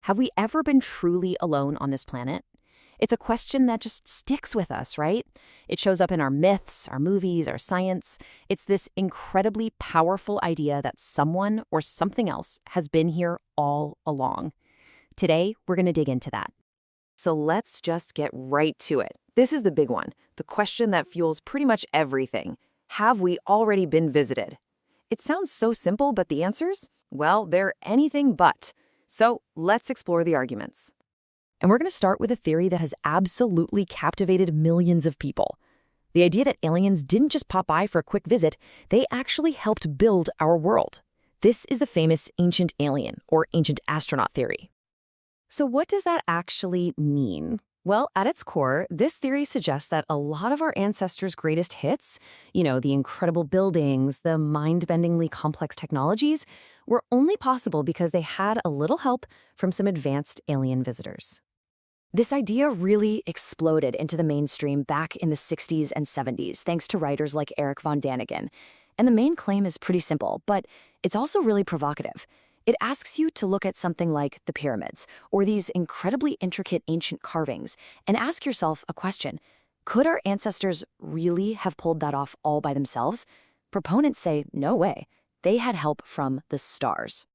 Have we ever been truly alone on this planet? It's a question that just sticks with us, right? It shows up in our myths, our movies, our science. It's this incredibly powerful idea that someone or something else has been here all along. Today, we're going to dig into that. So let's just get right to it. This is the big one, the question that fuels pretty much everything. Have we already been visited? It sounds so simple, but the answers? Well, they're anything but. So let's explore the arguments. And we're going to start with a theory that has absolutely captivated millions of people. The idea that aliens didn't just pop by for a quick visit, they actually helped build our world. This is the famous ancient alien or ancient astronaut theory. So what does that actually mean? Well, at its core, this theory suggests that a lot of our ancestors' greatest hits, the incredible buildings, the mind-bendingly complex technologies, were only possible because they had a little help from some advanced alien visitors. This idea really exploded into the mainstream back in the 60s and 70s, thanks to writers like Eric von Daniken. And the main claim is pretty simple, but it's also really provocative. It asks you to look at something like the pyramids, or these incredibly intricate ancient carvings, and ask yourself a question. Could our ancestors really have pulled that off all by themselves? Proponents say, no way. They had help from the stars.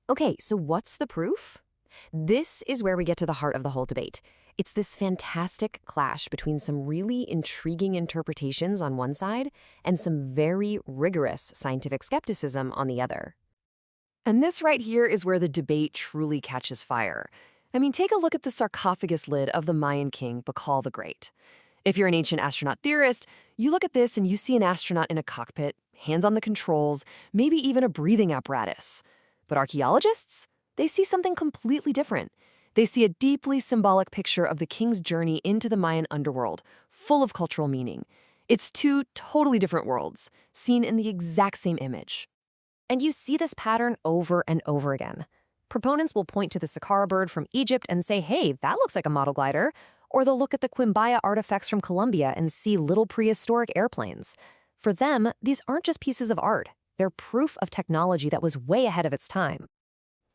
Okay, so what's the proof? This is where we get to the heart of the whole debate. It's this fantastic clash between some really intriguing interpretations on one side and some very rigorous scientific skepticism on the other. And this right here is where the debate truly catches fire. I mean, take a look at the sarcophagus lid of the Mayan king Bacal the Great. If you're an ancient astronaut theorist, you look at this and you see an astronaut in a cockpit, hands on the controls, maybe even a breathing apparatus. But archaeologists? They see something completely different. They see a deeply symbolic picture of the king's journey into the Mayan underworld, full of cultural meaning. It's two totally different worlds, seen in the exact same image. And you see this pattern over and over again. Proponents will point to the Saqqara bird from Egypt and say, hey, that looks like a model glider. Or they'll look at the Quimbaya artifacts from Colombia and see little prehistoric airplanes. For them, these aren't just pieces of art. They're proof of technology that was way ahead of its time.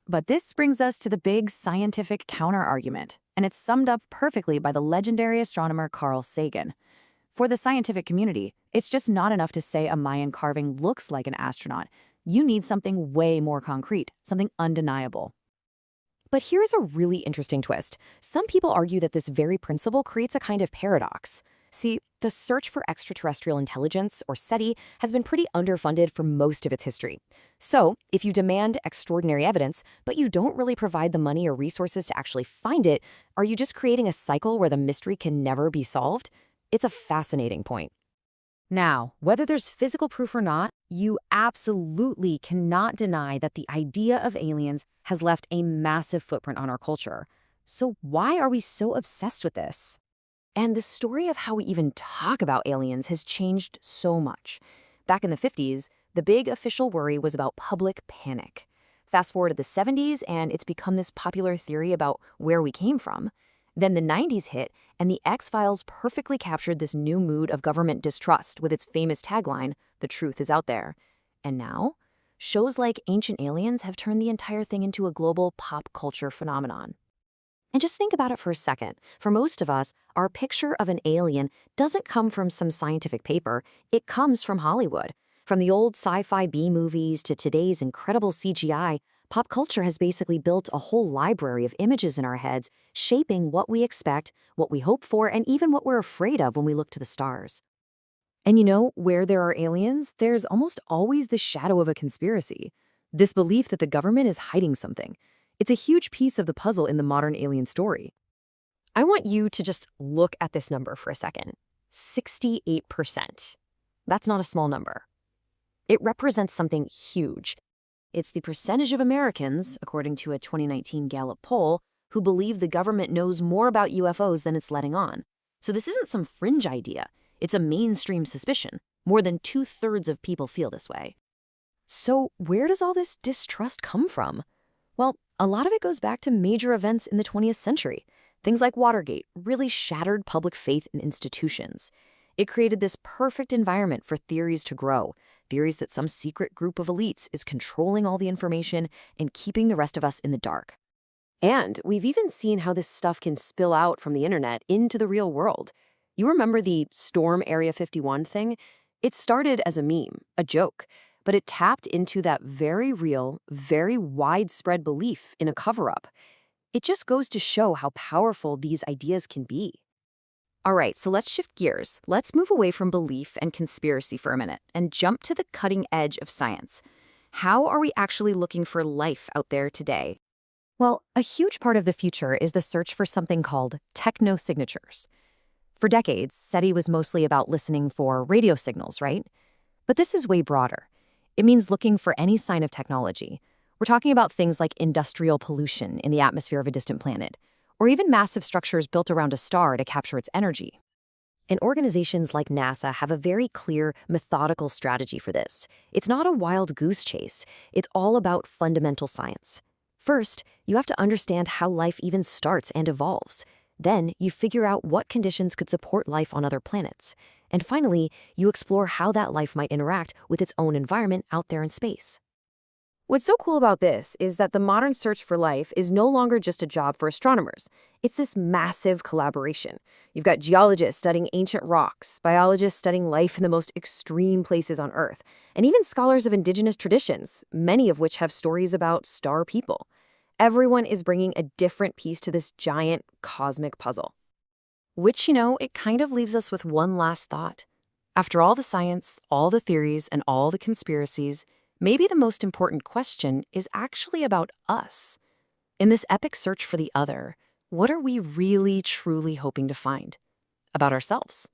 But this brings us to the big scientific counter-argument, and it's summed up perfectly by the legendary astronomer Carl Sagan. For the scientific community, it's just not enough to say a Mayan carving looks like an astronaut. You need something way more concrete, something undeniable. But here's a really interesting twist. Some people argue that this very principle creates a kind of paradox. See, the search for extraterrestrial intelligence, or SETI, has been pretty underfunded for most of its history. So, if you demand extraordinary evidence, but you don't really provide the money or resources to actually find it, are you just creating a cycle where the mystery can never be solved? It's a fascinating point. Now, whether there's physical proof or not, you absolutely cannot deny that the idea of aliens has left a massive footprint on our culture. So why are we so obsessed with this? And the story of how we even talk about aliens has changed so much. Back in the 50s, the big official worry was about public panic. Fast forward to the 70s, and it's become this popular theory about where we came from. Then the 90s hit, and the X-Files perfectly captured this new mood of government distrust with its famous tagline, "The truth is out there." And now, shows like Ancient Aliens have turned the entire thing into a global pop culture phenomenon. And just think about it for a second. For most of us, our picture of an alien doesn't come from some scientific paper. It comes from Hollywood. From the old sci-fi B-movies to today's incredible CGI, pop culture has basically built a whole library of images in our heads, shaping what we expect, what we hope for, and even what we're afraid of when we look to the stars. And where there are aliens, there's almost always the shadow of a conspiracy. This belief that the government is hiding something. It's a huge piece of the puzzle in the modern alien story. I want you to just look at this number for a second. 68%. That's not a small number. It represents something huge. It's the percentage of Americans, according to a 2019 Gallup poll, who believe the government knows more about UFOs than it's letting on. So this isn't some fringe idea. It's a mainstream suspicion. More than 2/3 of people feel this way. So where does all this distrust come from? Well, a lot of it goes back to major events in the 20th century. Things like Watergate really shattered public faith in institutions. It created this perfect environment for theories to grow, theories that some secret group of elites is controlling all the information and keeping the rest of us in the dark. And we've even seen how this stuff can spill out from the internet into the real world. You remember the Storm Area 51 thing? It started as a meme, a joke, but it tapped into that very real, very widespread belief in a cover-up. It just goes to show how powerful these ideas can be. All right, so let's shift gears. Let's move away from belief and conspiracy for a minute and jump to the cutting edge of science. How are we actually looking for life out there today? Well, a huge part of the future is the search for something called technosignatures. For decades, SETI was mostly about listening for radio signals, right? But this is way broader. It means looking for any sign of technology. We're talking about things like industrial pollution in the atmosphere of a distant planet, or even massive structures built around a star to capture its energy. And organizations like NASA have a very clear, methodical strategy for this. It's not a wild goose chase. It's all about fundamental science. First, you have to understand how life even starts and evolves. Then, you figure out what conditions could support life on other planets. And finally, you explore how that life might interact with its own environment out there in space. What's so cool about this is that the modern search for life is no longer just a job for astronomers. It's this massive collaboration. You've got geologists studying ancient rocks, biologists studying life in the most extreme places on Earth, and even scholars of indigenous traditions, many of which have stories about star people. Everyone is bringing a different piece to this giant cosmic puzzle. Which, it kind of leaves us with one last thought. After all the science, all the theories, and all the conspiracies, maybe the most important question is actually about us. In this epic search for the other, what are we really, truly hoping to find about ourselves?